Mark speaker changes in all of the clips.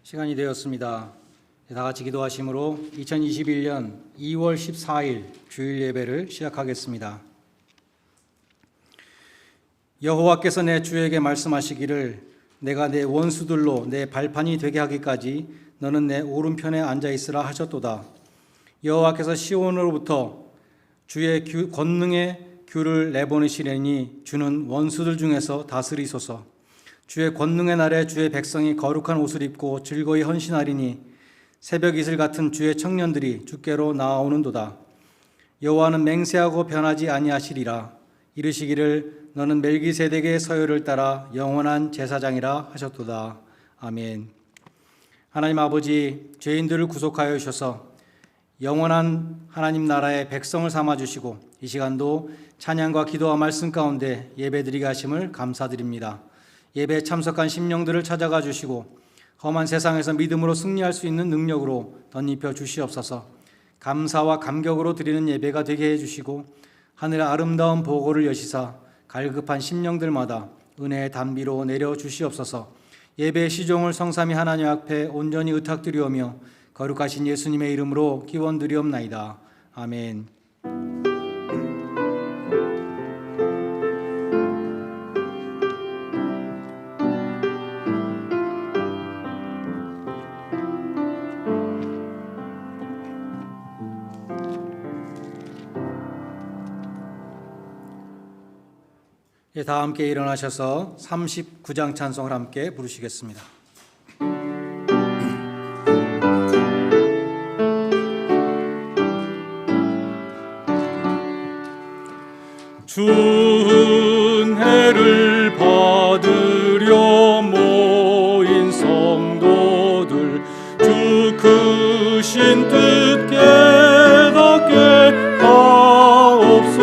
Speaker 1: 시간이 되었습니다. 다 같이 기도하심으로 2021년 2월 14일 주일 예배를 시작하겠습니다. 여호와께서 내 주에게 말씀하시기를 내가 내 원수들로 내 발판이 되게 하기까지 너는 내 오른편에 앉아 있으라 하셨도다. 여호와께서 시온으로부터 주의 권능의 규를 내보내시려니 주는 원수들 중에서 다스리소서. 주의 권능의 날에 주의 백성이 거룩한 옷을 입고 즐거이 헌신하리니 새벽 이슬 같은 주의 청년들이 주께로 나아오는도다. 여호와는 맹세하고 변하지 아니하시리라. 이르시기를 너는 멜기세덱의 서열을 따라 영원한 제사장이라 하셨도다. 아멘. 하나님 아버지, 죄인들을 구속하여 주셔서 영원한 하나님 나라의 백성을 삼아주시고 이 시간도 찬양과 기도와 말씀 가운데 예배드리게 하심을 감사드립니다. 예배에 참석한 심령들을 찾아가 주시고 험한 세상에서 믿음으로 승리할 수 있는 능력으로 덧입혀 주시옵소서. 감사와 감격으로 드리는 예배가 되게 해주시고 하늘의 아름다운 보고를 여시사 갈급한 심령들마다 은혜의 단비로 내려 주시옵소서. 예배의 시종을 성삼위 하나님 앞에 온전히 의탁드리오며 거룩하신 예수님의 이름으로 기원드리옵나이다. 아멘. 다 함께 일어나셔서 39장 찬송을 함께 부르시겠습니다.
Speaker 2: 주 은혜를 받으려 모인 성도들 주 크신 뜻 깨닫게 하옵소서.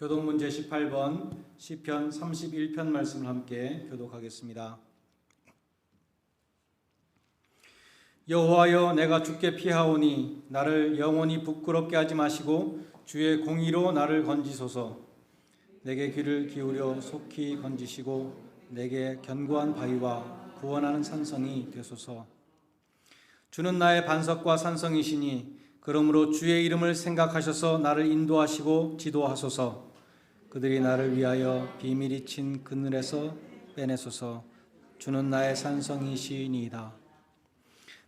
Speaker 1: 교독문제 18번 시편 31편 말씀을 함께 교독하겠습니다. 여호와여, 내가 주께 피하오니 나를 영원히 부끄럽게 하지 마시고 주의 공의로 나를 건지소서. 내게 귀를 기울여 속히 건지시고 내게 견고한 바위와 구원하는 산성이 되소서. 주는 나의 반석과 산성이시니 그러므로 주의 이름을 생각하셔서 나를 인도하시고 지도하소서. 그들이 나를 위하여 비밀이 친 그늘에서 빼내소서. 주는 나의 산성이시니이다.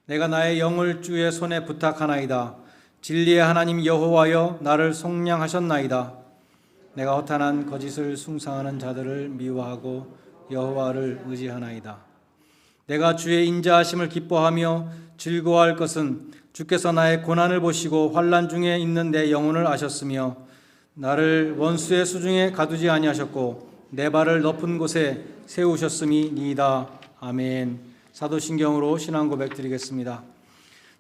Speaker 1: 내가 나의 영을 주의 손에 부탁하나이다. 진리의 하나님 여호와여, 나를 속량하셨나이다. 내가 허탄한 거짓을 숭상하는 자들을 미워하고 여호와를 의지하나이다. 내가 주의 인자하심을 기뻐하며 즐거워할 것은 주께서 나의 고난을 보시고 환난 중에 있는 내 영혼을 아셨으며 나를 원수의 수중에 가두지 아니하셨고 내 발을 높은 곳에 세우셨음이니이다. 아멘. 사도신경으로 신앙 고백 드리겠습니다.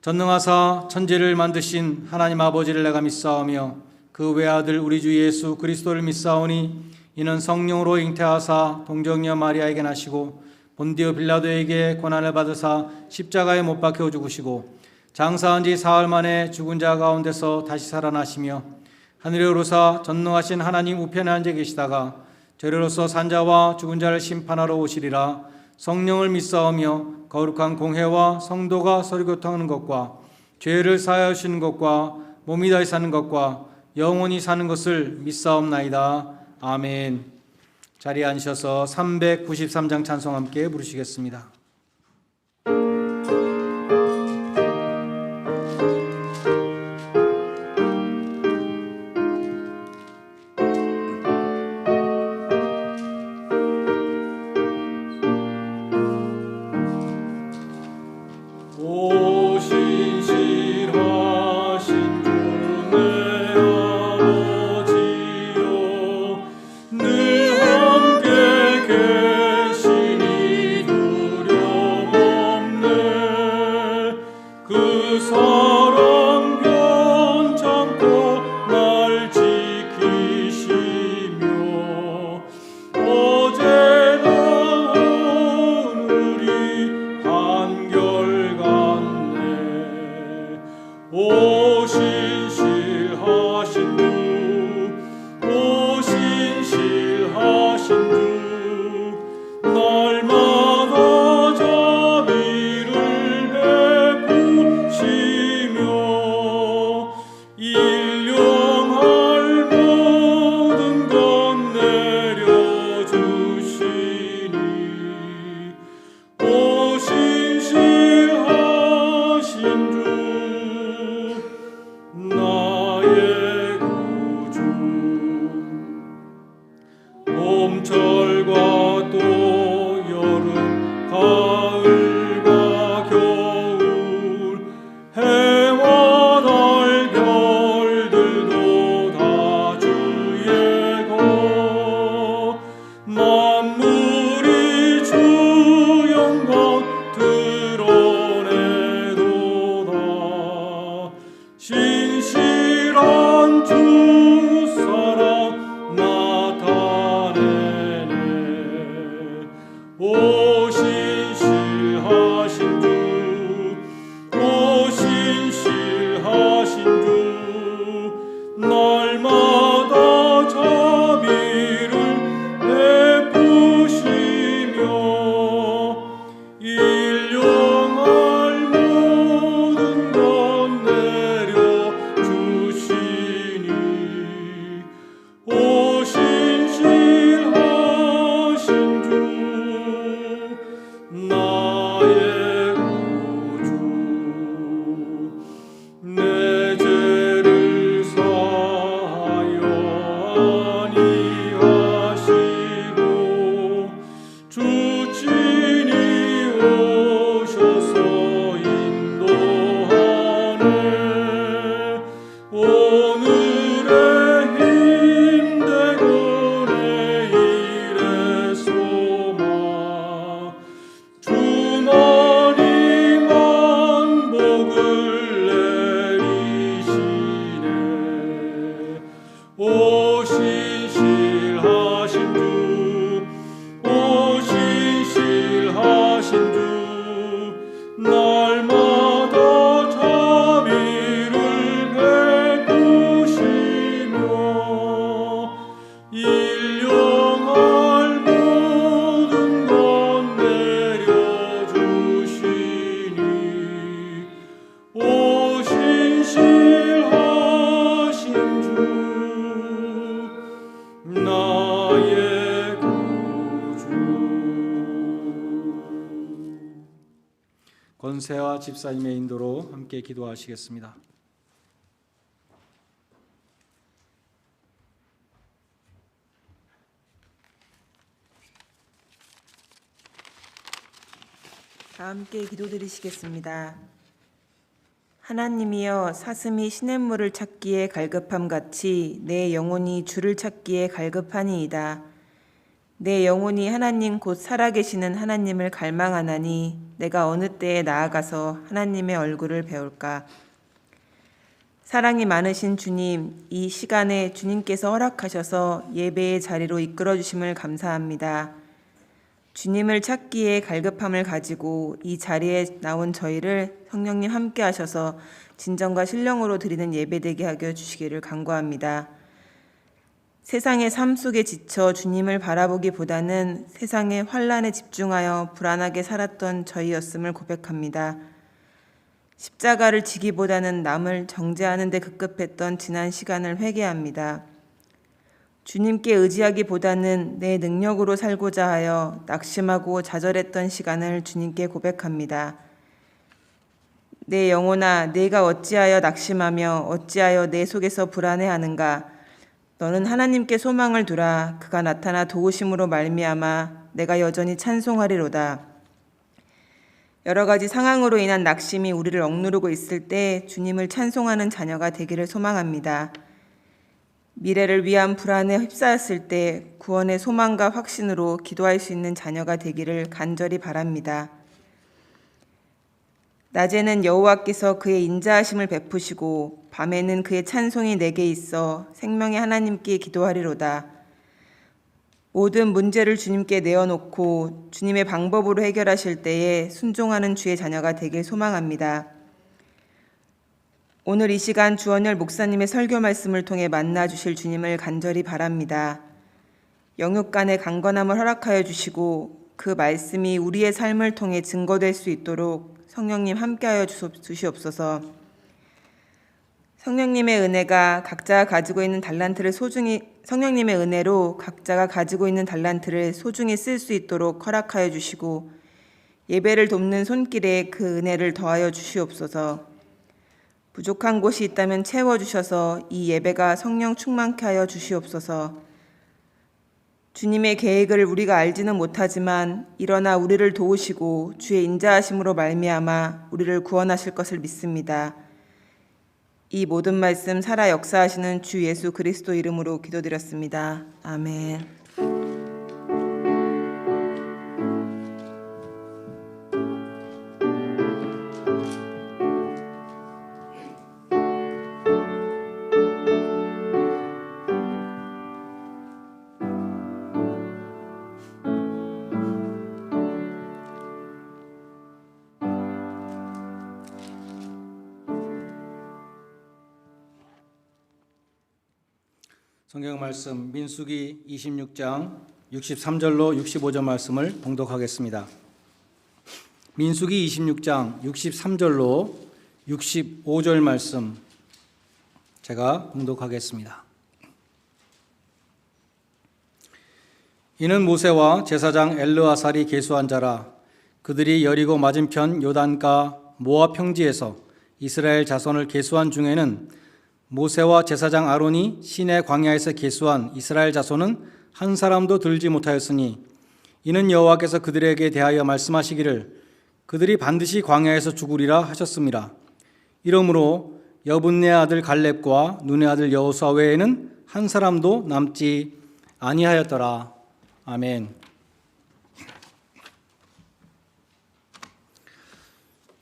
Speaker 1: 전능하사 천지를 만드신 하나님 아버지를 내가 믿사오며 그 외아들 우리 주 예수 그리스도를 믿사오니 이는 성령으로 잉태하사 동정녀 마리아에게 나시고 본디오 빌라도에게 고난을 받으사 십자가에 못 박혀 죽으시고 장사한 지 사흘 만에 죽은 자 가운데서 다시 살아나시며 하늘에 오르사 전능하신 하나님 우편에 앉아 계시다가 저리로서 산자와 죽은 자를 심판하러 오시리라. 성령을 믿사오며 거룩한 공회와 성도가 서리교통하는 것과 죄를 사하여 주시는 것과 몸이 다시 사는 것과 영원히 사는 것을 믿사옵나이다. 아멘. 자리에 앉으셔서 393장 찬송 함께 부르시겠습니다.
Speaker 2: 봄철과 또 여름 가을과 겨울 해와 달 별들도 다 주의 것 만물이 주 영광 드러내도다 신실한 주 사랑 나타내네 오 신실하신 주 오 신실하신 주 날마다 자비를 베푸시며 일용할 모든 것 내려주시니 오 신실하신 주 나의 구주 내 죄를 사하여 아니하시고 주 친히 오셔서 인도하네 오늘의 힘되고 내일의 소망 주만이 만복을 내리시네 오 신실하신 주 오 신실하신 주 날마다 자비를 베푸시며 일용할 모든 것 내려주시니 오 신실하신 주 나의 구주
Speaker 1: 권세와 집사님의 인도로 함께 기도하시겠습니다.
Speaker 3: 다 함께 기도드리시겠습니다. 하나님이여 사슴이 시냇물을 찾기에 갈급함 같이 내 영혼이 주를 찾기에 갈급하니이다. 내 영혼이 하나님 곧 살아계시는 하나님을 갈망하나니 내가 어느 때에 나아가서 하나님의 얼굴을 배울까. 사랑이 많으신 주님, 이 시간에 주님께서 허락하셔서 예배의 자리로 이끌어 주심을 감사합니다. 주님을 찾기에 갈급함을 가지고 이 자리에 나온 저희를 성령님 함께 하셔서 진정과 신령으로 드리는 예배되게 하여 주시기를 간구합니다. 세상의 삶 속에 지쳐 주님을 바라보기보다는 세상의 환란에 집중하여 불안하게 살았던 저희였음을 고백합니다. 십자가를 지기보다는 남을 정죄하는 데 급급했던 지난 시간을 회개합니다. 주님께 의지하기보다는 내 능력으로 살고자 하여 낙심하고 좌절했던 시간을 주님께 고백합니다. 내 영혼아, 내가 어찌하여 낙심하며 어찌하여 내 속에서 불안해하는가? 너는 하나님께 소망을 두라. 그가 나타나 도우심으로 말미암아 내가 여전히 찬송하리로다. 여러 가지 상황으로 인한 낙심이 우리를 억누르고 있을 때 주님을 찬송하는 자녀가 되기를 소망합니다. 미래를 위한 불안에 휩싸였을 때 구원의 소망과 확신으로 기도할 수 있는 자녀가 되기를 간절히 바랍니다. 낮에는 여호와께서 그의 인자하심을 베푸시고 밤에는 그의 찬송이 내게 있어 생명의 하나님께 기도하리로다. 모든 문제를 주님께 내어놓고 주님의 방법으로 해결하실 때에 순종하는 주의 자녀가 되길 소망합니다. 오늘 이 시간 주원열 목사님의 설교 말씀을 통해 만나 주실 주님을 간절히 바랍니다. 영육간의 강건함을 허락하여 주시고 그 말씀이 우리의 삶을 통해 증거될 수 있도록 성령님 함께하여 주시옵소서. 성령님의 은혜가 각자가 가지고 있는 달란트를 성령님의 은혜로 각자가 가지고 있는 달란트를 소중히 쓸 수 있도록 허락하여 주시고 예배를 돕는 손길에 그 은혜를 더하여 주시옵소서. 부족한 곳이 있다면 채워주셔서 이 예배가 성령 충만케 하여 주시옵소서. 주님의 계획을 우리가 알지는 못하지만 일어나 우리를 도우시고 주의 인자하심으로 말미암아 우리를 구원하실 것을 믿습니다. 이 모든 말씀 살아 역사하시는 주 예수 그리스도 이름으로 기도드렸습니다. 아멘.
Speaker 1: 성경 말씀 민수기 26장 63절로 65절 말씀을 봉독하겠습니다. 민수기 26장 63절로 65절 말씀 제가 봉독하겠습니다. 이는 모세와 제사장 엘르아살이 계수한 자라. 그들이 여리고 맞은편 요단가 모압 평지에서 이스라엘 자손을 계수한 중에는 모세와 제사장 아론이 시내 광야에서 계수한 이스라엘 자손은 한 사람도 들지 못하였으니 이는 여호와께서 그들에게 대하여 말씀하시기를 그들이 반드시 광야에서 죽으리라 하셨습니다. 이러므로 여분네 아들 갈렙과 눈의 아들 여호수아 외에는 한 사람도 남지 아니하였더라. 아멘.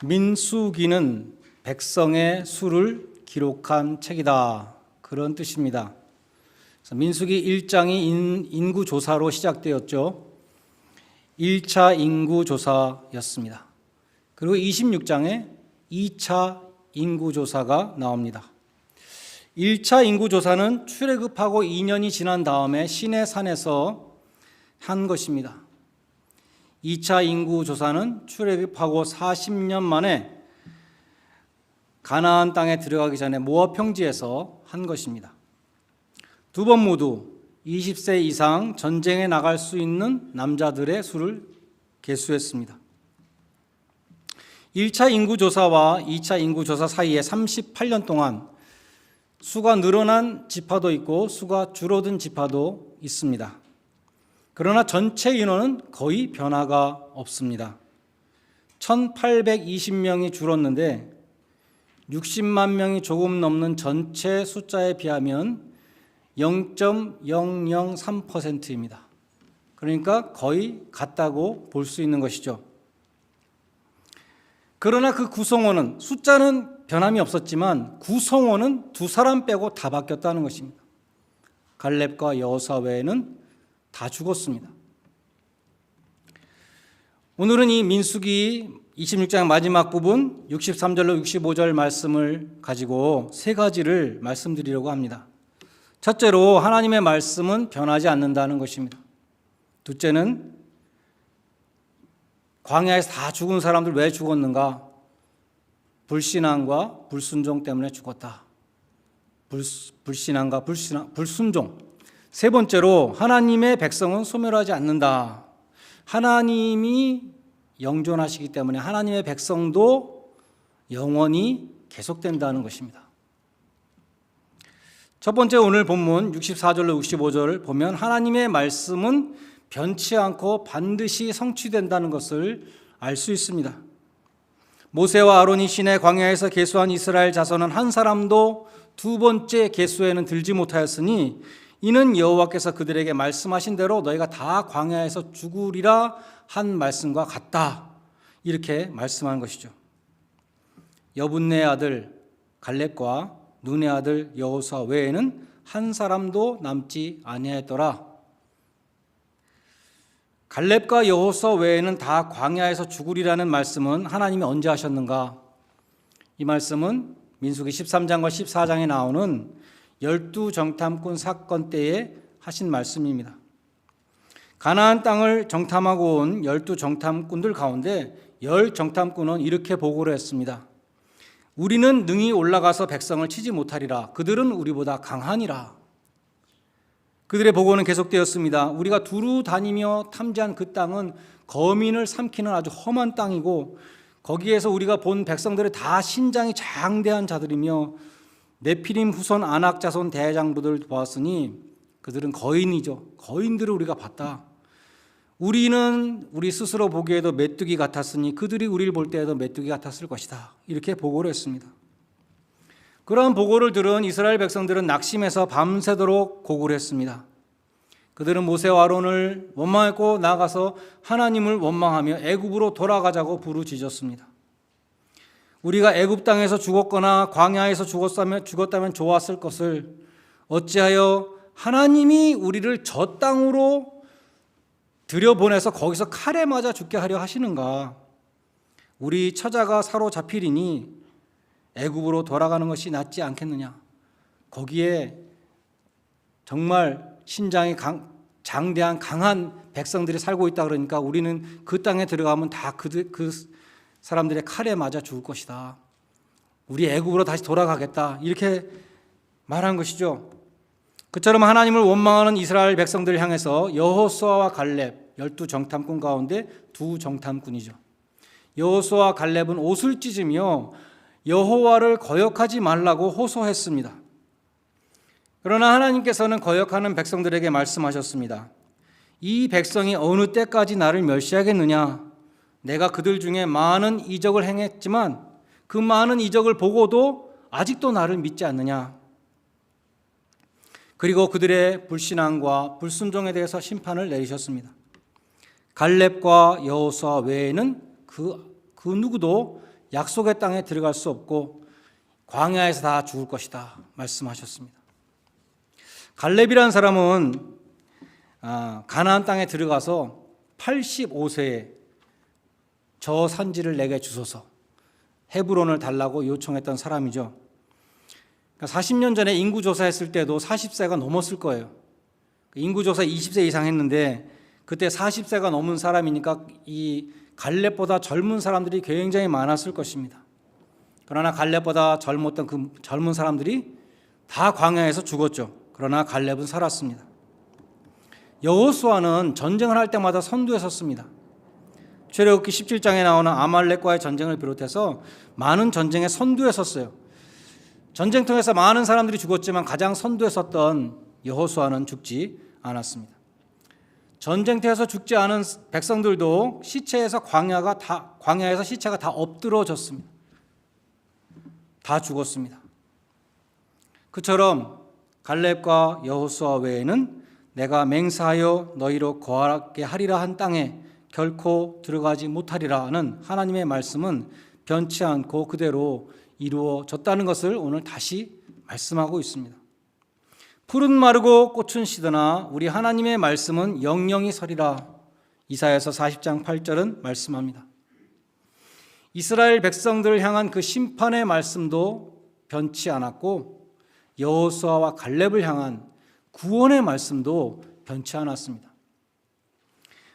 Speaker 1: 민수기는 백성의 수를 기록한 책이다. 그런 뜻입니다. 민수기 1장이 인구조사로 시작되었죠. 1차 인구조사였습니다. 그리고 26장에 2차 인구조사가 나옵니다. 1차 인구조사는 출애굽하고 2년이 지난 다음에 시내산에서 한 것입니다. 2차 인구조사는 출애굽하고 40년 만에 가나안 땅에 들어가기 전에 모압 평지에서 한 것입니다. 두 번 모두 20세 이상 전쟁에 나갈 수 있는 남자들의 수를 계수했습니다. 1차 인구조사와 2차 인구조사 사이에 38년 동안 수가 늘어난 지파도 있고 수가 줄어든 지파도 있습니다. 그러나 전체 인원은 거의 변화가 없습니다. 1820명이 줄었는데 60만 명이 조금 넘는 전체 숫자에 비하면 0.003%입니다. 그러니까 거의 같다고 볼 수 있는 것이죠. 그러나 그 구성원은 숫자는 변함이 없었지만 구성원은 두 사람 빼고 다 바뀌었다는 것입니다. 갈렙과 여호수아 외에는 다 죽었습니다. 오늘은 이 민수기 26장 마지막 부분 63절로 65절 말씀을 가지고 세 가지를 말씀드리려고 합니다. 첫째로 하나님의 말씀은 변하지 않는다는 것입니다. 둘째는 광야에서 다 죽은 사람들 왜 죽었는가? 불신앙과 불순종 때문에 죽었다. 불신앙과 불순종. 세 번째로 하나님의 백성은 소멸하지 않는다. 하나님이 영존하시기 때문에 하나님의 백성도 영원히 계속된다는 것입니다. 첫 번째 오늘 본문 64절로 65절을 보면 하나님의 말씀은 변치 않고 반드시 성취된다는 것을 알 수 있습니다. 모세와 아론이 시내 광야에서 계수한 이스라엘 자손은 한 사람도 두 번째 계수에는 들지 못하였으니 이는 여호와께서 그들에게 말씀하신 대로 너희가 다 광야에서 죽으리라 한 말씀과 같다. 이렇게 말씀한 것이죠. 여분네 아들 갈렙과 눈의 아들 여호수아 외에는 한 사람도 남지 아니하였더라. 갈렙과 여호수아 외에는 다 광야에서 죽으리라는 말씀은 하나님이 언제 하셨는가? 이 말씀은 민수기 13장과 14장에 나오는 12정탐꾼 사건 때에 하신 말씀입니다. 가나안 땅을 정탐하고 온 12정탐꾼들 가운데 10정탐꾼은 이렇게 보고를 했습니다. 우리는 능히 올라가서 백성을 치지 못하리라. 그들은 우리보다 강하니라. 그들의 보고는 계속되었습니다. 우리가 두루 다니며 탐지한 그 땅은 거민을 삼키는 아주 험한 땅이고 거기에서 우리가 본 백성들이 다 신장이 장대한 자들이며 네피림 후손 아낙 자손 대장부들 보았으니 그들은 거인이죠. 거인들을 우리가 봤다. 우리는 우리 스스로 보기에도 메뚜기 같았으니 그들이 우리를 볼 때에도 메뚜기 같았을 것이다. 이렇게 보고를 했습니다. 그러한 보고를 들은 이스라엘 백성들은 낙심해서 밤새도록 고구려 했습니다. 그들은 모세와 아론을 원망했고 나아가서 하나님을 원망하며 애굽으로 돌아가자고 부르짖었습니다. 우리가 애굽 땅에서 죽었거나 광야에서 죽었다면 좋았을 것을 어찌하여 하나님이 우리를 저 땅으로 들여보내서 거기서 칼에 맞아 죽게 하려 하시는가? 우리 처자가 사로잡히리니 애굽으로 돌아가는 것이 낫지 않겠느냐? 거기에 정말 신장이 장대한 강한 백성들이 살고 있다 그러니까 우리는 그 땅에 들어가면 다 그 사람들의 칼에 맞아 죽을 것이다. 우리 애굽으로 다시 돌아가겠다. 이렇게 말한 것이죠. 그처럼 하나님을 원망하는 이스라엘 백성들을 향해서 여호수아와 갈렙 12정탐꾼 가운데 2정탐꾼이죠. 여호수아와 갈렙은 옷을 찢으며 여호와를 거역하지 말라고 호소했습니다. 그러나 하나님께서는 거역하는 백성들에게 말씀하셨습니다. 이 백성이 어느 때까지 나를 멸시하겠느냐? 내가 그들 중에 많은 이적을 행했지만 그 많은 이적을 보고도 아직도 나를 믿지 않느냐? 그리고 그들의 불신앙과 불순종에 대해서 심판을 내리셨습니다. 갈렙과 여호수아 외에는 그 누구도 약속의 땅에 들어갈 수 없고 광야에서 다 죽을 것이다 말씀하셨습니다. 갈렙이라는 사람은 가나안 땅에 들어가서 85세에 저 산지를 내게 주소서 헤브론을 달라고 요청했던 사람이죠. 40년 전에 인구조사했을 때도 40세가 넘었을 거예요. 인구조사 20세 이상 했는데 그때 40세가 넘은 사람이니까 이 갈렙보다 젊은 사람들이 굉장히 많았을 것입니다. 그러나 갈렙보다 젊었던 그 젊은 사람들이 다 광야에서 죽었죠. 그러나 갈렙은 살았습니다. 여호수아는 전쟁을 할 때마다 선두에 섰습니다. 출애굽기 17장에 나오는 아말렉과의 전쟁을 비롯해서 많은 전쟁에 선두에 섰어요. 전쟁통에서 많은 사람들이 죽었지만 가장 선두에 섰던 여호수아는 죽지 않았습니다. 전쟁터에서 죽지 않은 백성들도 광야에서 시체가 다 엎드러졌습니다. 다 죽었습니다. 그처럼 갈렙과 여호수아 외에는 내가 맹세하여 너희로 거하게 하리라 한 땅에 결코 들어가지 못하리라는 하나님의 말씀은 변치 않고 그대로 이루어졌다는 것을 오늘 다시 말씀하고 있습니다. 풀은 마르고 꽃은 시드나 우리 하나님의 말씀은 영영이 서리라. 이사야서 40장 8절은 말씀합니다. 이스라엘 백성들을 향한 그 심판의 말씀도 변치 않았고 여호수아와 갈렙을 향한 구원의 말씀도 변치 않았습니다.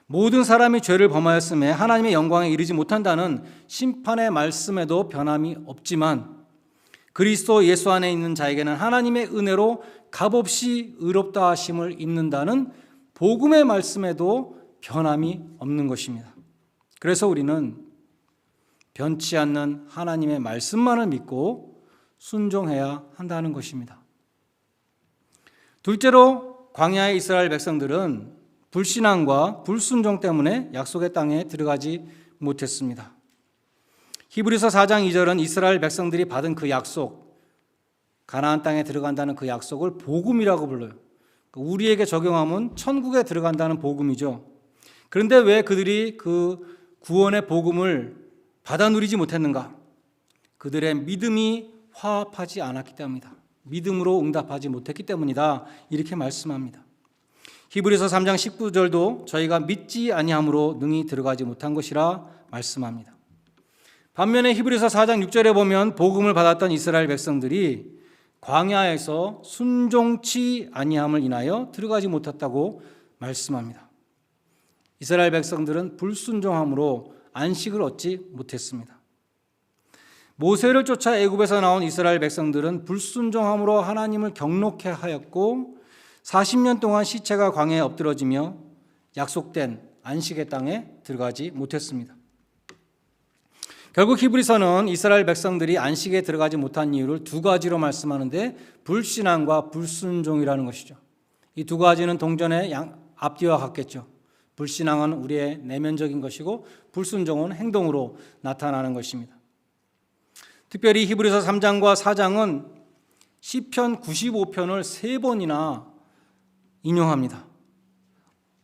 Speaker 1: 모든 사람이 죄를 범하였음에 하나님의 영광에 이르지 못한다는 심판의 말씀에도 변함이 없지만 그리스도 예수 안에 있는 자에게는 하나님의 은혜로 값없이 의롭다 하심을 입는다는 복음의 말씀에도 변함이 없는 것입니다. 그래서 우리는 변치 않는 하나님의 말씀만을 믿고 순종해야 한다는 것입니다. 둘째로 광야의 이스라엘 백성들은 불신앙과 불순종 때문에 약속의 땅에 들어가지 못했습니다. 히브리서 4장 2절은 이스라엘 백성들이 받은 그 약속, 가나안 땅에 들어간다는 그 약속을 복음이라고 불러요. 우리에게 적용하면 천국에 들어간다는 복음이죠. 그런데 왜 그들이 그 구원의 복음을 받아 누리지 못했는가? 그들의 믿음이 화합하지 않았기 때문이다. 믿음으로 응답하지 못했기 때문이다. 이렇게 말씀합니다. 히브리서 3장 19절도 저희가 믿지 아니함으로 능히 들어가지 못한 것이라 말씀합니다. 반면에 히브리서 4장 6절에 보면 복음을 받았던 이스라엘 백성들이 광야에서 순종치 아니함을 인하여 들어가지 못했다고 말씀합니다. 이스라엘 백성들은 불순종함으로 안식을 얻지 못했습니다. 모세를 쫓아 애굽에서 나온 이스라엘 백성들은 불순종함으로 하나님을 경록해 하였고 40년 동안 시체가 광야에 엎드러지며 약속된 안식의 땅에 들어가지 못했습니다. 결국 히브리서는 이스라엘 백성들이 안식에 들어가지 못한 이유를 두 가지로 말씀하는데 불신앙과 불순종이라는 것이죠. 이 두 가지는 동전의 앞뒤와 같겠죠. 불신앙은 우리의 내면적인 것이고 불순종은 행동으로 나타나는 것입니다. 특별히 히브리서 3장과 4장은 시편 95편을 3번이나 인용합니다.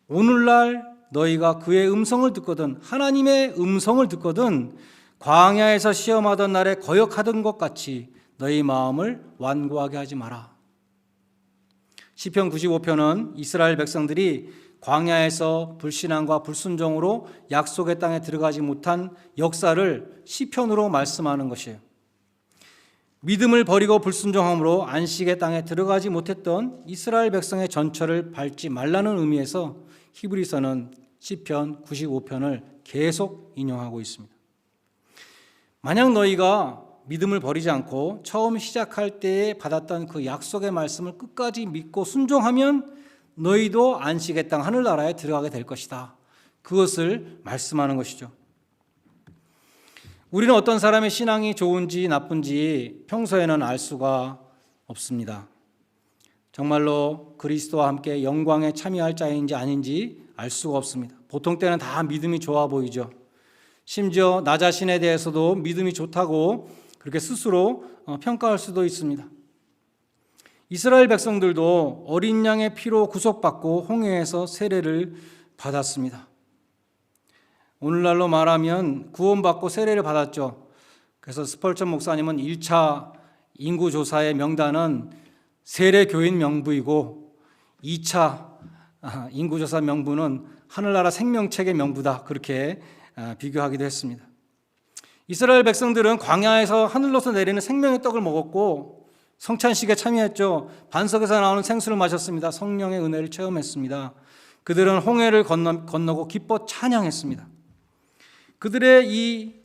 Speaker 1: 오늘날 너희가 그의 음성을 듣거든 하나님의 음성을 듣거든 광야에서 시험하던 날에 거역하던 것 같이 너희 마음을 완고하게 하지 마라. 시편 95편은 이스라엘 백성들이 광야에서 불신앙과 불순종으로 약속의 땅에 들어가지 못한 역사를 시편으로 말씀하는 것이에요. 믿음을 버리고 불순종함으로 안식의 땅에 들어가지 못했던 이스라엘 백성의 전철을 밟지 말라는 의미에서 히브리서는 시편 95편을 계속 인용하고 있습니다. 만약 너희가 믿음을 버리지 않고 처음 시작할 때에 받았던 그 약속의 말씀을 끝까지 믿고 순종하면 너희도 안식의 땅 하늘나라에 들어가게 될 것이다. 그것을 말씀하는 것이죠. 우리는 어떤 사람의 신앙이 좋은지 나쁜지 평소에는 알 수가 없습니다. 정말로 그리스도와 함께 영광에 참여할 자인지 아닌지 알 수가 없습니다. 보통 때는 다 믿음이 좋아 보이죠. 심지어 나 자신에 대해서도 믿음이 좋다고 그렇게 스스로 평가할 수도 있습니다. 이스라엘 백성들도 어린 양의 피로 구속받고 홍해에서 세례를 받았습니다. 오늘날로 말하면 구원받고 세례를 받았죠. 그래서 스펄전 목사님은 1차 인구조사의 명단은 세례교인 명부이고 2차 인구조사 명부는 하늘나라 생명책의 명부다. 그렇게 비교하기도 했습니다. 이스라엘 백성들은 광야에서 하늘로서 내리는 생명의 떡을 먹었고 성찬식에 참여했죠. 반석에서 나오는 생수를 마셨습니다. 성령의 은혜를 체험했습니다. 그들은 홍해를 건너고 기뻐 찬양했습니다. 그들의 이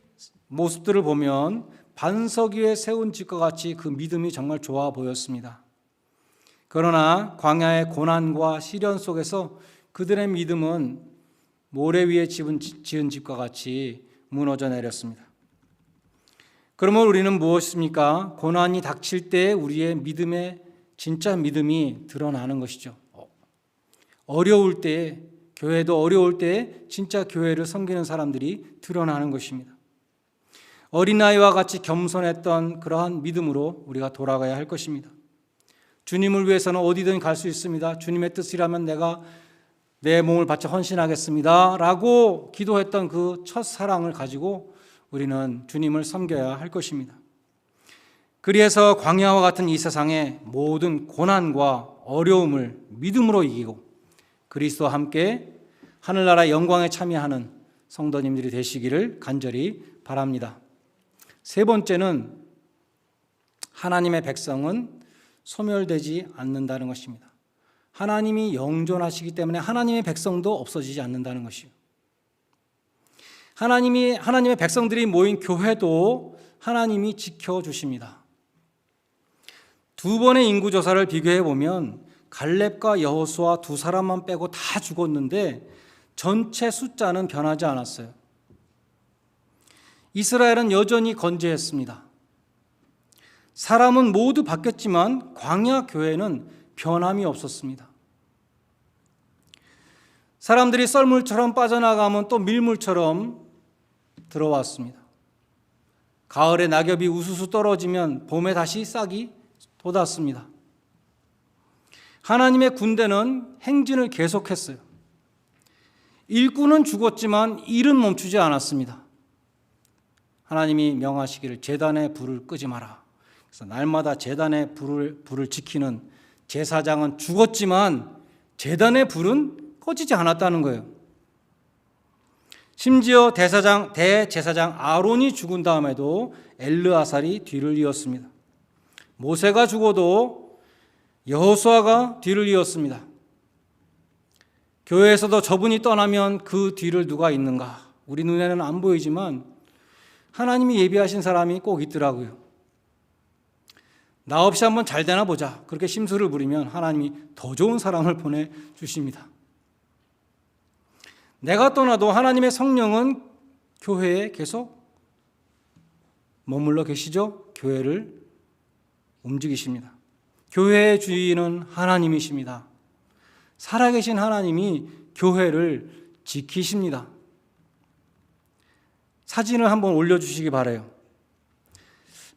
Speaker 1: 모습들을 보면 반석 위에 세운 집과 같이 그 믿음이 정말 좋아 보였습니다. 그러나 광야의 고난과 시련 속에서 그들의 믿음은 모래 위에 지은 집과 같이 무너져 내렸습니다. 그러면 우리는 무엇입니까? 고난이 닥칠 때 우리의 믿음의 진짜 믿음이 드러나는 것이죠. 어려울 때, 교회도 어려울 때 진짜 교회를 섬기는 사람들이 드러나는 것입니다. 어린아이와 같이 겸손했던 그러한 믿음으로 우리가 돌아가야 할 것입니다. 주님을 위해서는 어디든 갈 수 있습니다. 주님의 뜻이라면 내가 내 몸을 바쳐 헌신하겠습니다 라고 기도했던 그 첫 사랑을 가지고 우리는 주님을 섬겨야 할 것입니다. 그래서 광야와 같은 이 세상의 모든 고난과 어려움을 믿음으로 이기고 그리스도와 함께 하늘나라 영광에 참여하는 성도님들이 되시기를 간절히 바랍니다. 세 번째는 하나님의 백성은 소멸되지 않는다는 것입니다. 하나님이 영존하시기 때문에 하나님의 백성도 없어지지 않는다는 것이요. 하나님의 백성들이 모인 교회도 하나님이 지켜주십니다. 두 번의 인구조사를 비교해 보면 갈렙과 여호수아 두 사람만 빼고 다 죽었는데 전체 숫자는 변하지 않았어요. 이스라엘은 여전히 건재했습니다. 사람은 모두 바뀌었지만 광야 교회는 변함이 없었습니다. 사람들이 썰물처럼 빠져나가면 또 밀물처럼 들어왔습니다. 가을에 낙엽이 우수수 떨어지면 봄에 다시 싹이 돋았습니다. 하나님의 군대는 행진을 계속했어요. 일꾼은 죽었지만 일은 멈추지 않았습니다. 하나님이 명하시기를 제단의 불을 끄지 마라. 그래서 날마다 제단의 불을 지키는 제사장은 죽었지만 제단의 불은 꺼지지 않았다는 거예요. 심지어 대제사장 아론이 죽은 다음에도 엘르아살이 뒤를 이었습니다. 모세가 죽어도 여호수아가 뒤를 이었습니다. 교회에서도 저분이 떠나면 그 뒤를 누가 잇는가? 우리 눈에는 안 보이지만 하나님이 예비하신 사람이 꼭 있더라고요. 나 없이 한번 잘 되나 보자. 그렇게 심술을 부리면 하나님이 더 좋은 사람을 보내주십니다. 내가 떠나도 하나님의 성령은 교회에 계속 머물러 계시죠? 교회를 움직이십니다. 교회의 주인은 하나님이십니다. 살아계신 하나님이 교회를 지키십니다. 사진을 한번 올려주시기 바라요.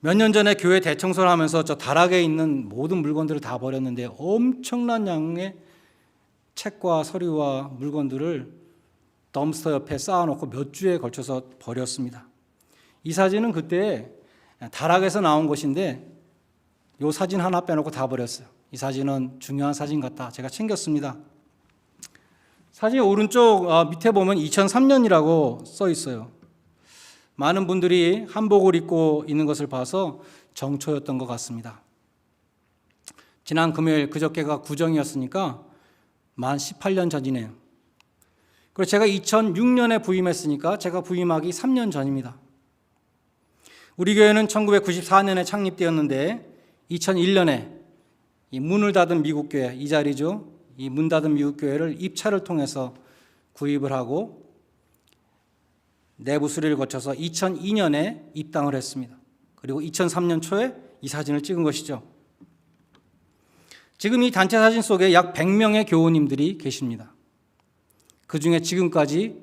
Speaker 1: 몇 년 전에 교회 대청소를 하면서 저 다락에 있는 모든 물건들을 다 버렸는데 엄청난 양의 책과 서류와 물건들을 덤스터 옆에 쌓아놓고 몇 주에 걸쳐서 버렸습니다. 이 사진은 그때 다락에서 나온 것인데 이 사진 하나 빼놓고 다 버렸어요. 이 사진은 중요한 사진 같다. 제가 챙겼습니다. 사진 오른쪽 밑에 보면 2003년이라고 써 있어요. 많은 분들이 한복을 입고 있는 것을 봐서 정초였던 것 같습니다. 지난 금요일 그저께가 구정이었으니까 만 18년 전이네요. 그리고 제가 2006년에 부임했으니까 제가 부임하기 3년 전입니다. 우리 교회는 1994년에 창립되었는데 2001년에 이 문을 닫은 미국 교회, 이 자리죠. 이 문 닫은 미국 교회를 입찰을 통해서 구입을 하고 내부 수리를 거쳐서 2002년에 입당을 했습니다. 그리고 2003년 초에 이 사진을 찍은 것이죠. 지금 이 단체 사진 속에 약 100명의 교우님들이 계십니다. 그 중에 지금까지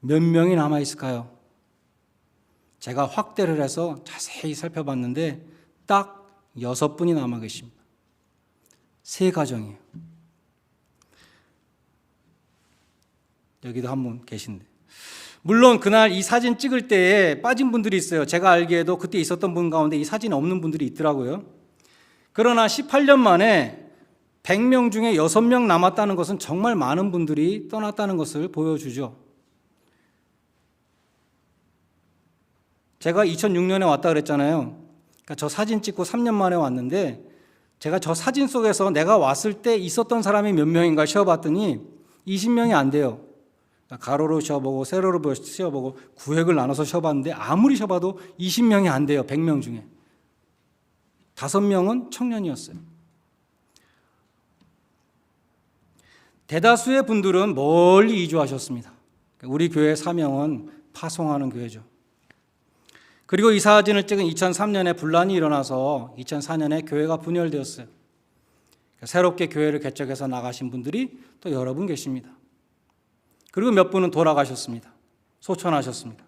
Speaker 1: 몇 명이 남아 있을까요? 제가 확대를 해서 자세히 살펴봤는데 딱 6분이 남아 계십니다. 3가정이에요. 여기도 한 분 계신데. 물론 그날 이 사진 찍을 때에 빠진 분들이 있어요. 제가 알기에도 그때 있었던 분 가운데 이 사진에 없는 분들이 있더라고요. 그러나 18년 만에 100명 중에 6명 남았다는 것은 정말 많은 분들이 떠났다는 것을 보여주죠. 제가 2006년에 왔다 그랬잖아요. 그러니까 저 사진 찍고 3년 만에 왔는데 제가 저 사진 속에서 내가 왔을 때 있었던 사람이 몇 명인가 쉬어봤더니 20명이 안 돼요. 가로로 쉬어보고 세로로 쉬어보고 구획을 나눠서 쉬어봤는데 아무리 쉬어봐도 20명이 안 돼요. 100명 중에 5명은 청년이었어요. 대다수의 분들은 멀리 이주하셨습니다. 우리 교회 사명은 파송하는 교회죠. 그리고 이 사진을 찍은 2003년에 분란이 일어나서 2004년에 교회가 분열되었어요. 새롭게 교회를 개척해서 나가신 분들이 또 여러 분 계십니다. 그리고 몇 분은 돌아가셨습니다. 소천하셨습니다.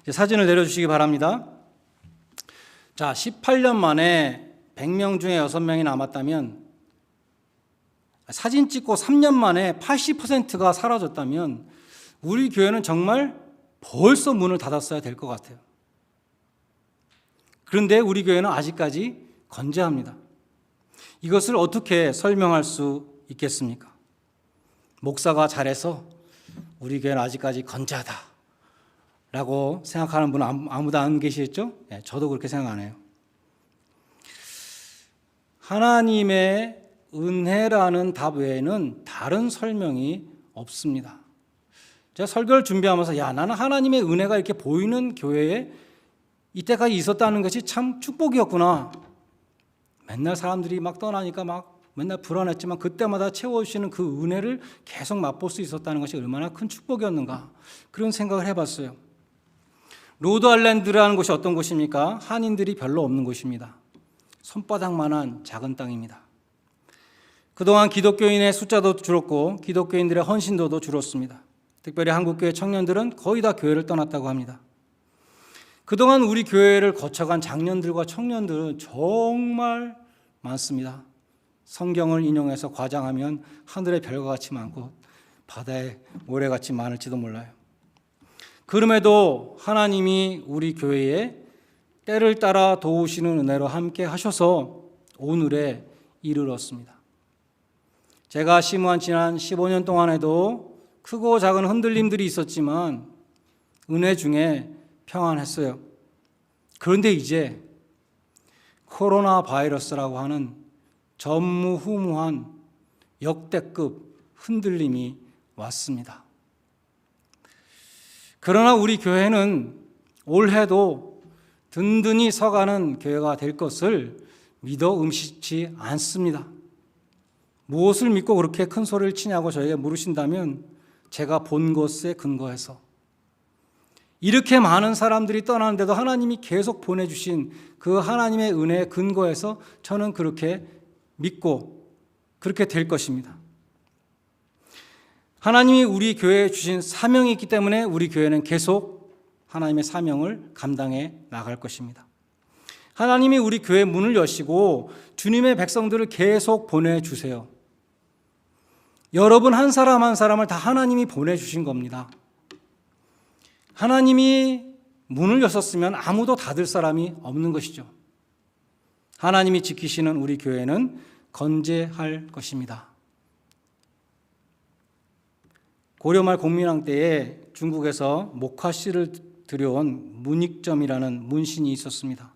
Speaker 1: 이제 사진을 내려주시기 바랍니다. 자, 18년 만에 100명 중에 6명이 남았다면 사진 찍고 3년 만에 80%가 사라졌다면 우리 교회는 정말 벌써 문을 닫았어야 될 것 같아요. 그런데 우리 교회는 아직까지 건재합니다. 이것을 어떻게 설명할 수 있겠습니까? 목사가 잘해서 우리 교회는 아직까지 건재하다라고 생각하는 분은 아무도 안 계시겠죠? 네, 저도 그렇게 생각 안 해요. 하나님의 은혜라는 답 외에는 다른 설명이 없습니다. 제가 설교를 준비하면서 나는 하나님의 은혜가 이렇게 보이는 교회에 이때까지 있었다는 것이 참 축복이었구나. 맨날 사람들이 막 떠나니까 막 맨날 불안했지만 그때마다 채워주시는 그 은혜를 계속 맛볼 수 있었다는 것이 얼마나 큰 축복이었는가, 그런 생각을 해봤어요. 로드아일랜드라는 곳이 어떤 곳입니까? 한인들이 별로 없는 곳입니다. 손바닥만한 작은 땅입니다. 그동안 기독교인의 숫자도 줄었고 기독교인들의 헌신도도 줄었습니다. 특별히 한국교회 청년들은 거의 다 교회를 떠났다고 합니다. 그동안 우리 교회를 거쳐간 장년들과 청년들은 정말 많습니다. 성경을 인용해서 과장하면 하늘의 별과 같이 많고 바다의 모래같이 많을지도 몰라요. 그럼에도 하나님이 우리 교회에 때를 따라 도우시는 은혜로 함께 하셔서 오늘에 이르렀습니다. 제가 심무한 지난 15년 동안에도 크고 작은 흔들림들이 있었지만 은혜 중에 평안했어요. 그런데 이제 코로나 바이러스라고 하는 전무후무한 역대급 흔들림이 왔습니다. 그러나 우리 교회는 올해도 든든히 서가는 교회가 될 것을 믿어 의심치 않습니다. 무엇을 믿고 그렇게 큰 소리를 치냐고 저에게 물으신다면 제가 본 것에 근거해서, 이렇게 많은 사람들이 떠나는데도 하나님이 계속 보내주신 그 하나님의 은혜에 근거해서 저는 그렇게 믿고 그렇게 될 것입니다. 하나님이 우리 교회에 주신 사명이 있기 때문에 우리 교회는 계속 하나님의 사명을 감당해 나갈 것입니다. 하나님이 우리 교회 문을 여시고 주님의 백성들을 계속 보내주세요. 여러분 한 사람 한 사람을 다 하나님이 보내주신 겁니다. 하나님이 문을 여셨으면 아무도 닫을 사람이 없는 것이죠. 하나님이 지키시는 우리 교회는 건재할 것입니다. 고려말 공민왕 때에 중국에서 목화씨를 들여온 문익점이라는 문신이 있었습니다.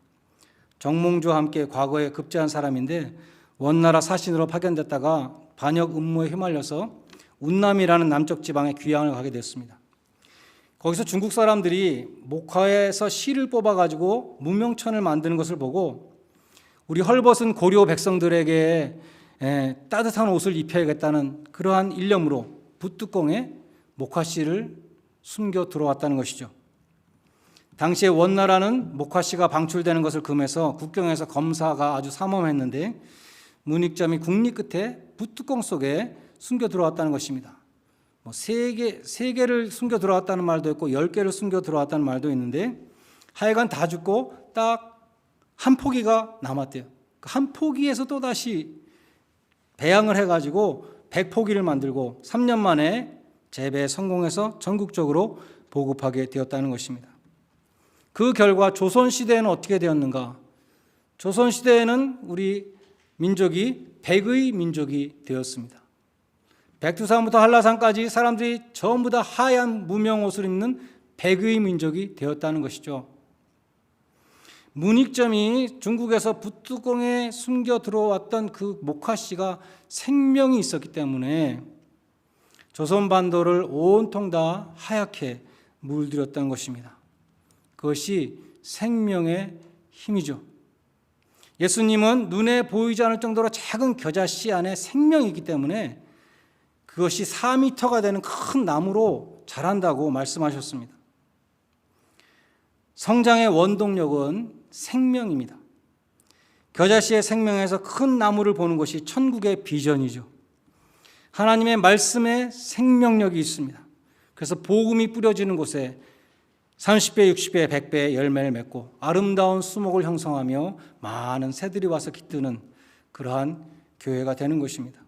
Speaker 1: 정몽주와 함께 과거에 급제한 사람인데 원나라 사신으로 파견됐다가 반역 음모에 휘말려서 운남이라는 남쪽 지방에 귀향을 가게 됐습니다. 거기서 중국 사람들이 목화에서 실을 뽑아가지고 무명천을 만드는 것을 보고 우리 헐벗은 고려 백성들에게 따뜻한 옷을 입혀야겠다는 그러한 일념으로 붓뚜껑에 목화씨를 숨겨 들어왔다는 것이죠. 당시에 원나라는 목화씨가 방출되는 것을 금해서 국경에서 검사가 아주 삼엄했는데 문익점이 국리 끝에 붓뚜껑 속에 숨겨 들어왔다는 것입니다. 세 개를 숨겨 들어왔다는 말도 있고 10개를 숨겨 들어왔다는 말도 있는데 하여간 다 죽고 딱 한 포기가 남았대요. 한 포기에서 또다시 배양을 해가지고 100포기를 만들고 3년 만에 재배에 성공해서 전국적으로 보급하게 되었다는 것입니다. 그 결과 조선시대에는 어떻게 되었는가? 조선시대에는 우리 민족이 백의 민족이 되었습니다. 백두산부터 한라산까지 사람들이 전부 다 하얀 무명 옷을 입는 백의 민족이 되었다는 것이죠. 문익점이 중국에서 붓뚜껑에 숨겨 들어왔던 그 목화씨가 생명이 있었기 때문에 조선반도를 온통 다 하얗게 물들였다는 것입니다. 그것이 생명의 힘이죠. 예수님은 눈에 보이지 않을 정도로 작은 겨자씨 안에 생명이 있기 때문에 그것이 4m가 되는 큰 나무로 자란다고 말씀하셨습니다. 성장의 원동력은 생명입니다. 겨자씨의 생명에서 큰 나무를 보는 것이 천국의 비전이죠. 하나님의 말씀에 생명력이 있습니다. 그래서 복음이 뿌려지는 곳에 30배, 60배, 100배의 열매를 맺고 아름다운 수목을 형성하며 많은 새들이 와서 깃드는 그러한 교회가 되는 것입니다.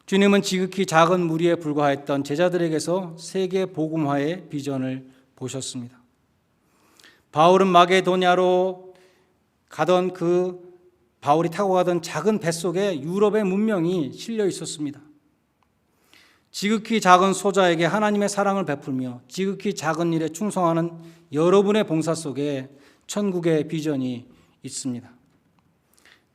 Speaker 1: 주님은 지극히 작은 무리에 불과했던 제자들에게서 세계 복음화의 비전을 보셨습니다. 바울은 마게도냐로 가던 바울이 타고 가던 작은 뱃속에 유럽의 문명이 실려 있었습니다. 지극히 작은 소자에게 하나님의 사랑을 베풀며 지극히 작은 일에 충성하는 여러분의 봉사 속에 천국의 비전이 있습니다.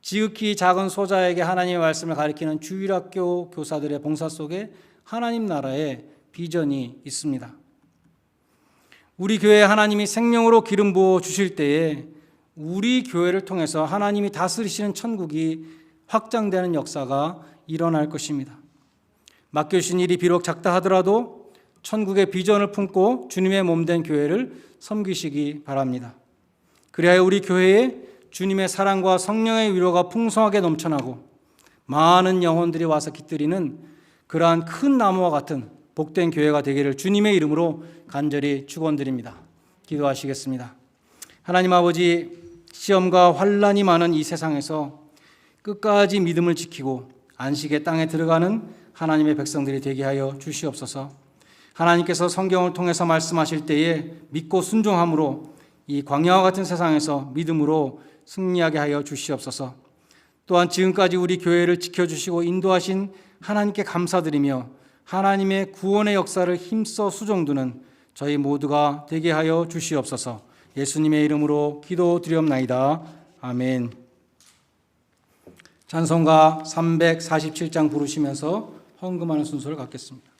Speaker 1: 지극히 작은 소자에게 하나님의 말씀을 가리키는 주일학교 교사들의 봉사 속에 하나님 나라의 비전이 있습니다. 우리 교회에 하나님이 생명으로 기름 부어 주실 때에 우리 교회를 통해서 하나님이 다스리시는 천국이 확장되는 역사가 일어날 것입니다. 맡겨주신 일이 비록 작다 하더라도 천국의 비전을 품고 주님의 몸된 교회를 섬기시기 바랍니다. 그리하여 우리 교회에 주님의 사랑과 성령의 위로가 풍성하게 넘쳐나고 많은 영혼들이 와서 깃들이는 그러한 큰 나무와 같은 복된 교회가 되기를 주님의 이름으로 간절히 축원드립니다. 기도하시겠습니다. 하나님 아버지, 시험과 환난이 많은 이 세상에서 끝까지 믿음을 지키고 안식의 땅에 들어가는 하나님의 백성들이 되게 하여 주시옵소서. 하나님께서 성경을 통해서 말씀하실 때에 믿고 순종함으로 이 광야와 같은 세상에서 믿음으로 승리하게 하여 주시옵소서. 또한 지금까지 우리 교회를 지켜주시고 인도하신 하나님께 감사드리며 하나님의 구원의 역사를 힘써 수종두는 저희 모두가 되게 하여 주시옵소서. 예수님의 이름으로 기도드리옵나이다. 아멘. 찬송가 347장 부르시면서 헌금하는 순서를 갖겠습니다.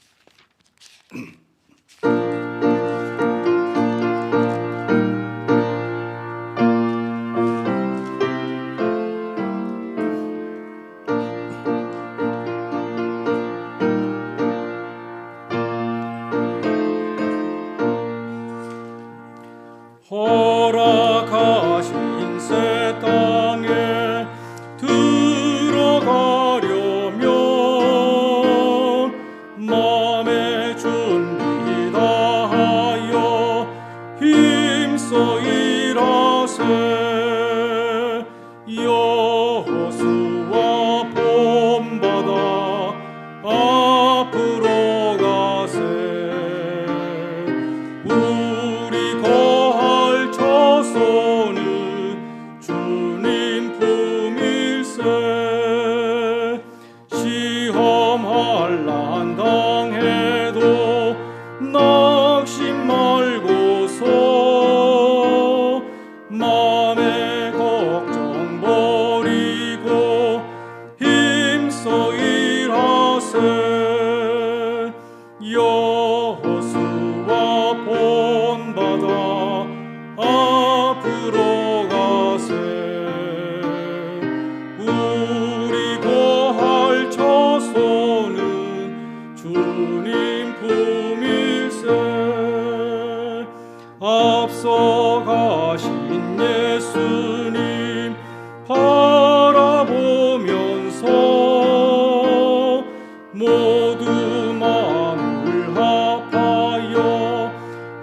Speaker 2: 허락하신 새 땅에 들어가려면 마음의 준비 다하여 힘써 일하세. 여호수아 본받아 앞으로 가세. 우리 거할 처소는 주님 품일세. 시험 환난 당해도 낙심 말고서 마음의 걱정 버리고 힘써 일하세. 여호수아 본받아 앞으로 가세. 우리 거할 처소는 주님 품일세. 앞서 가신 예수님 바라보면서 모두 마음을 합하여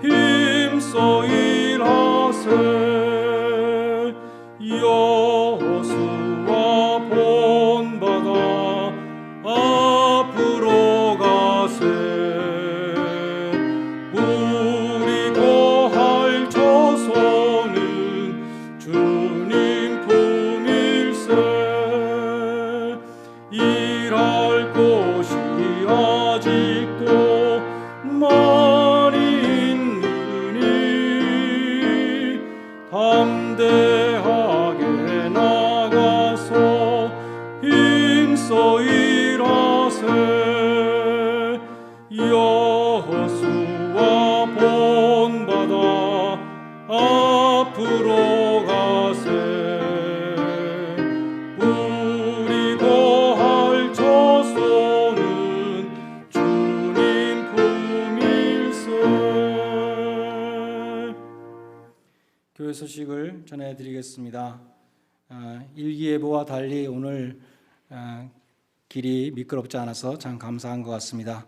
Speaker 2: 힘써 일하세. 여호수아 본받아 앞으로 가세. 우리 거할 처소는 주님 품일세. 일할 곳이 아직도 많이 있느니 담대하게 나가서 힘써 일하세. 여호수아 본받아 앞으로 가세. 우리 거할 처소는 주님 품일세.
Speaker 1: 교회 소식을 전해드리겠습니다. 일기예보와 달리 오늘 길이 미끄럽지 않아서 참 감사한 것 같습니다.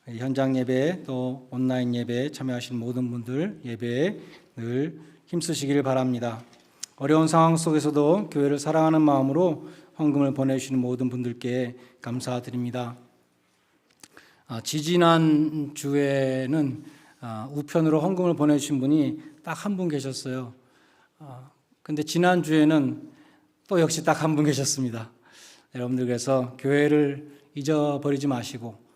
Speaker 1: 현장 예배 또 온라인 예배에 참여하신 모든 분들 예배에 늘 힘쓰시기를 바랍니다. 어려운 상황 속에서도 교회를 사랑하는 마음으로 헌금을 보내주시는 모든 분들께 감사드립니다. 지지난 주에는 우편으로 헌금을 보내주신 분이 딱 한 분 계셨어요. 근데 지난 주에는 또 역시 딱 한 분 계셨습니다. 여러분들 그래서 교회를 잊어버리지 마시고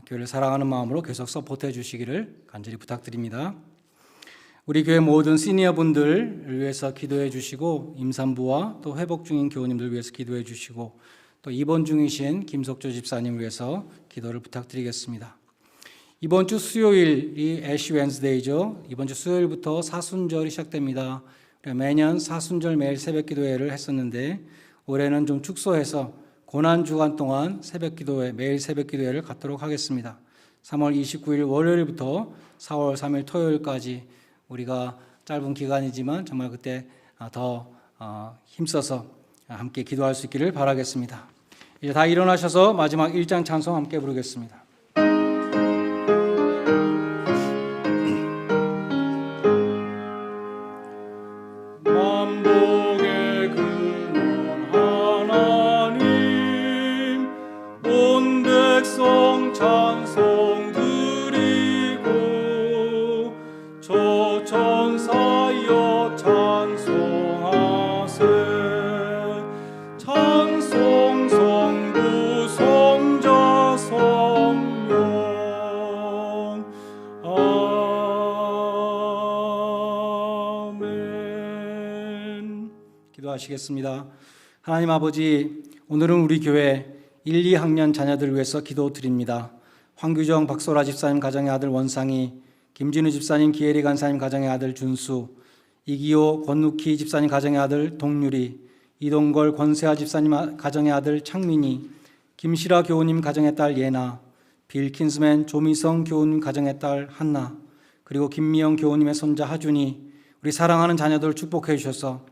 Speaker 1: 교회를 사랑하는 마음으로 계속 서포트해 주시기를 간절히 부탁드립니다. 우리 교회 모든 시니어분들을 위해서 기도해 주시고 임산부와 또 회복 중인 교우님들 위해서 기도해 주시고 또 입원 중이신 김석조 집사님을 위해서 기도를 부탁드리겠습니다. 이번 주 수요일이 애쉬 웬스데이죠. 이번 주 수요일부터 사순절이 시작됩니다. 매년 사순절 매일 새벽 기도회를 했었는데 올해는 좀 축소해서 고난 주간 동안 새벽 기도회, 매일 새벽 기도회를 갖도록 하겠습니다. 3월 29일 월요일부터 4월 3일 토요일까지 우리가 짧은 기간이지만 정말 그때 더 힘써서 함께 기도할 수 있기를 바라겠습니다. 이제 다 일어나셔서 마지막 1장 찬송 함께 부르겠습니다.
Speaker 2: 만복의 근원 하나님 온 백성 찬송 드리고 저 천사여 찬송하세 찬송 성부 성자 성령 아멘.
Speaker 1: 기도하시겠습니다. 하나님 아버지, 오늘은 우리 교회 1, 2학년 자녀들을 위해서 기도드립니다. 황규정 박소라 집사님 가정의 아들 원상이, 김진우 집사님 기혜리 간사님 가정의 아들 준수, 이기호 권누키 집사님 가정의 아들 동유리, 이동걸 권세아 집사님 가정의 아들 창민이, 김시라 교우님 가정의 딸 예나, 빌 킨스맨 조미성 교우님 가정의 딸 한나, 그리고 김미영 교우님의 손자 하준이, 우리 사랑하는 자녀들 축복해 주셔서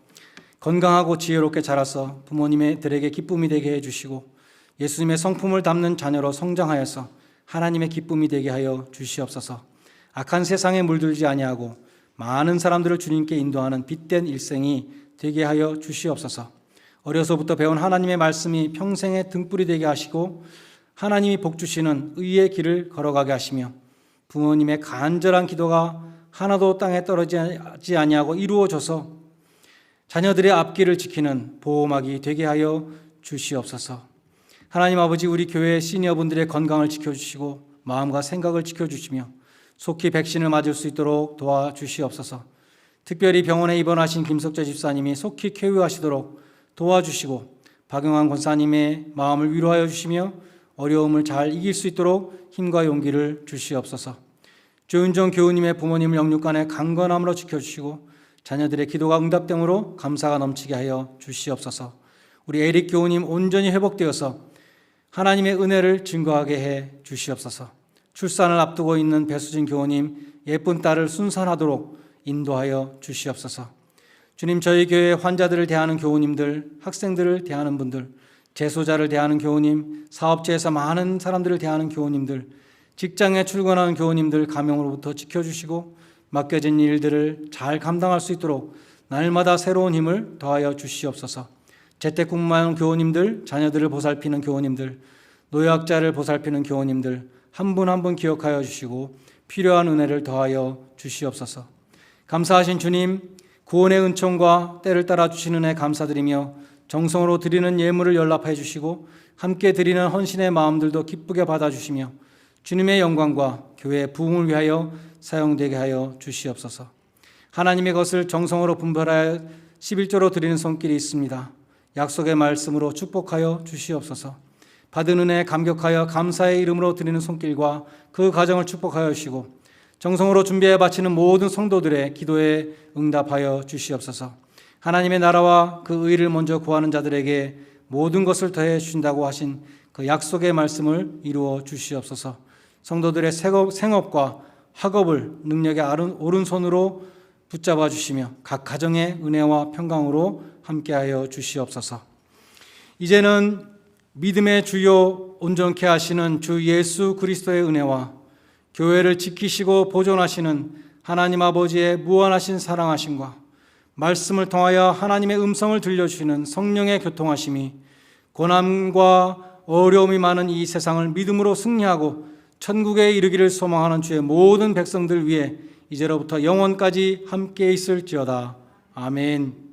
Speaker 1: 건강하고 지혜롭게 자라서 부모님들에게 기쁨이 되게 해주시고 예수님의 성품을 담는 자녀로 성장하여서 하나님의 기쁨이 되게 하여 주시옵소서. 악한 세상에 물들지 아니하고 많은 사람들을 주님께 인도하는 빛된 일생이 되게 하여 주시옵소서. 어려서부터 배운 하나님의 말씀이 평생의 등불이 되게 하시고 하나님이 복 주시는 의의 길을 걸어가게 하시며 부모님의 간절한 기도가 하나도 땅에 떨어지지 아니하고 이루어져서 자녀들의 앞길을 지키는 보호막이 되게 하여 주시옵소서. 하나님 아버지, 우리 교회 시니어분들의 건강을 지켜주시고 마음과 생각을 지켜주시며 속히 백신을 맞을 수 있도록 도와주시옵소서. 특별히 병원에 입원하신 김석재 집사님이 속히 쾌유하시도록 도와주시고 박용환 권사님의 마음을 위로하여 주시며 어려움을 잘 이길 수 있도록 힘과 용기를 주시옵소서. 조윤정 교우님의 부모님을 영육간에 강건함으로 지켜주시고 자녀들의 기도가 응답됨으로 감사가 넘치게 하여 주시옵소서. 우리 에릭 교우님 온전히 회복되어서 하나님의 은혜를 증거하게 해 주시옵소서. 출산을 앞두고 있는 배수진 교우님 예쁜 딸을 순산하도록 인도하여 주시옵소서. 주님, 저희 교회 환자들을 대하는 교우님들, 학생들을 대하는 분들, 재소자를 대하는 교우님, 사업체에서 많은 사람들을 대하는 교우님들, 직장에 출근하는 교우님들 감염으로부터 지켜주시고 맡겨진 일들을 잘 감당할 수 있도록 날마다 새로운 힘을 더하여 주시옵소서. 재택근무하는 교우님들, 자녀들을 보살피는 교우님들, 노약자를 보살피는 교우님들 한 분 한 분 기억하여 주시고 필요한 은혜를 더하여 주시옵소서. 감사하신 주님, 구원의 은총과 때를 따라 주시는 은혜 감사드리며 정성으로 드리는 예물을 연락해 주시고 함께 드리는 헌신의 마음들도 기쁘게 받아주시며 주님의 영광과 교회의 부흥을 위하여 사용되게 하여 주시옵소서. 하나님의 것을 정성으로 분별하여 11조로 드리는 손길이 있습니다. 약속의 말씀으로 축복하여 주시옵소서. 받은 은혜에 감격하여 감사의 이름으로 드리는 손길과 그 가정을 축복하여 주시고 정성으로 준비해 바치는 모든 성도들의 기도에 응답하여 주시옵소서. 하나님의 나라와 그 의를 먼저 구하는 자들에게 모든 것을 더해 주신다고 하신 그 약속의 말씀을 이루어 주시옵소서. 성도들의 생업과 학업을 능력의 오른손으로 붙잡아 주시며 각 가정의 은혜와 평강으로 함께하여 주시옵소서. 이제는 믿음의 주요 온전케 하시는 주 예수 그리스도의 은혜와 교회를 지키시고 보존하시는 하나님 아버지의 무한하신 사랑하심과 말씀을 통하여 하나님의 음성을 들려주시는 성령의 교통하심이 고난과 어려움이 많은 이 세상을 믿음으로 승리하고 천국에 이르기를 소망하는 주의 모든 백성들 위해 이제로부터 영원까지 함께 있을지어다. 아멘.